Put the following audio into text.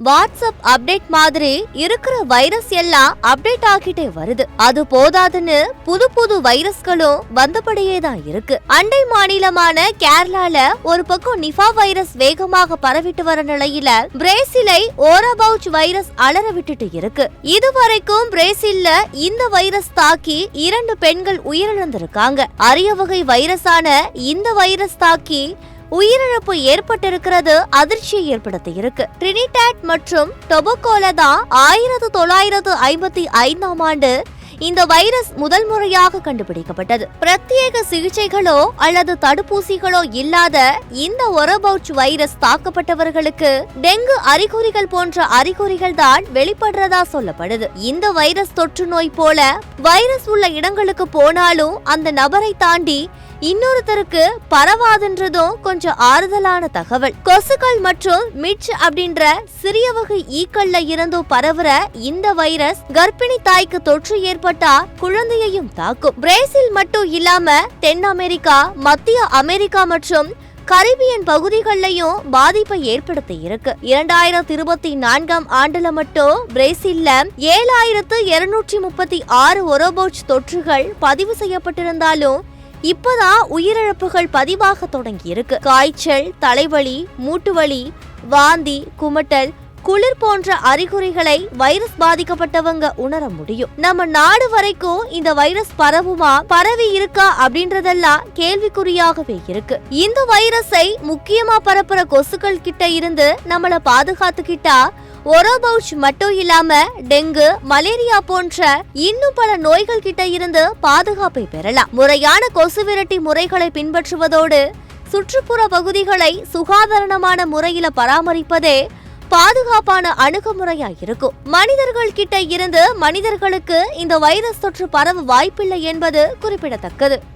WhatsApp update மாதிரி இருக்கிற virus எல்லாம் அப்டேட் ஆகிட்டே வருது. அது போதாதுன்னு புது புது வைரஸ்களும் வந்தபடியே தான் இருக்கு. அண்டை மாநிலமான கேரளால ஒரு பக்கம் நிஃபா வைரஸ் வேகமாக பரவிட்டு வர நிலையில பிரேசிலை ஓரபவுச் வைரஸ் அலற விட்டுட்டு இருக்கு. இதுவரைக்கும் பிரேசில்ல இந்த வைரஸ் தாக்கி 2 பெண்கள் உயிரிழந்திருக்காங்க. அரிய வகை வைரஸான இந்த வைரஸ் தாக்கி உயிரிழப்பு ஏற்பட்டிருக்கிறது அதிர்ச்சியை ஏற்படுத்தி இருக்கு. ட்ரினிடாட் மற்றும் டொபகோல தான் 1955ஆம் ஆண்டு இந்த வைரஸ் முதல் முறையாக கண்டுபிடிக்கப்பட்டது. பிரத்யேக சிகிச்சைகளோ அல்லது தடுப்பூசிகளோ இல்லாத இந்த ஓரபவுச் வைரஸ் தாக்கப்பட்டவர்களுக்கு டெங்கு அறிகுறிகள் போன்ற அறிகுறிகள் தான் வெளிப்படுறதா சொல்லப்படுது. இந்த வைரஸ் தொற்று நோய் போல வைரஸ் உள்ள இடங்களுக்கு போனாலும் அந்த நபரை தாண்டி இன்னொருத்தருக்கு பரவாதுன்றதும் கொஞ்சம் ஆறுதலான தகவல். கொசுக்கள் மற்றும் மிட்ச் அப்படின்ற சிறிய வகை ஈக்கள்ல இருந்தும் பரவுற இந்த வைரஸ் கர்ப்பிணி தாய்க்கு தொற்று ஏற்பட்டா குழந்தையையும் தாக்கும். பிரேசில் மட்டும் இல்லாம தென் அமெரிக்கா, மத்திய அமெரிக்கா மற்றும் கரிபியன் பகுதிகளிலையும் பாதிப்பை ஏற்படுத்தி இருக்கு. 2024ஆம் ஆண்டுல மட்டும் பிரேசில்ல 7236 ஓரபவுச் தொற்றுகள் பதிவு செய்யப்பட்டிருந்தாலும் இப்பதான் உயிரிழப்புகள் பதிவாக தொடங்கி இருக்கு. காய்ச்சல், தலைவலி, மூட்டுவலி, வாந்தி, குமட்டல், குளிர் போன்ற அறிகுறிகளை வைரஸ் பாதிக்கப்பட்டவங்க உணர முடியும். நம்ம நாடு வரைக்கும் இந்த வைரஸ் பரவி இருக்கா அப்படின்றதெல்லாம் கேள்விக்குறியாகவே இருக்கு. இந்த வைரஸை முக்கியமா பரப்புற கொசுக்கள் கிட்ட இருந்து நம்மள பாதுகாத்துக்கிட்டா ஓரபவுச் மட்டும் இல்லாம டெங்கு, மலேரியா போன்ற இன்னும் பல நோய்கள் கிட்ட இருந்து பாதுகாப்பை பெறலாம். முறையான கொசு விரட்டி முறைகளை பின்பற்றுவதோடு சுற்றுப்புற பகுதிகளை சுகாதாரமான முறையில பராமரிப்பதே பாதுகாப்பான அணுகுமுறையா இருக்கும். மனிதர்கள் கிட்ட இருந்து மனிதர்களுக்கு இந்த வைரஸ் தொற்று பரவ வாய்ப்பில்லை என்பது குறிப்பிடத்தக்கது.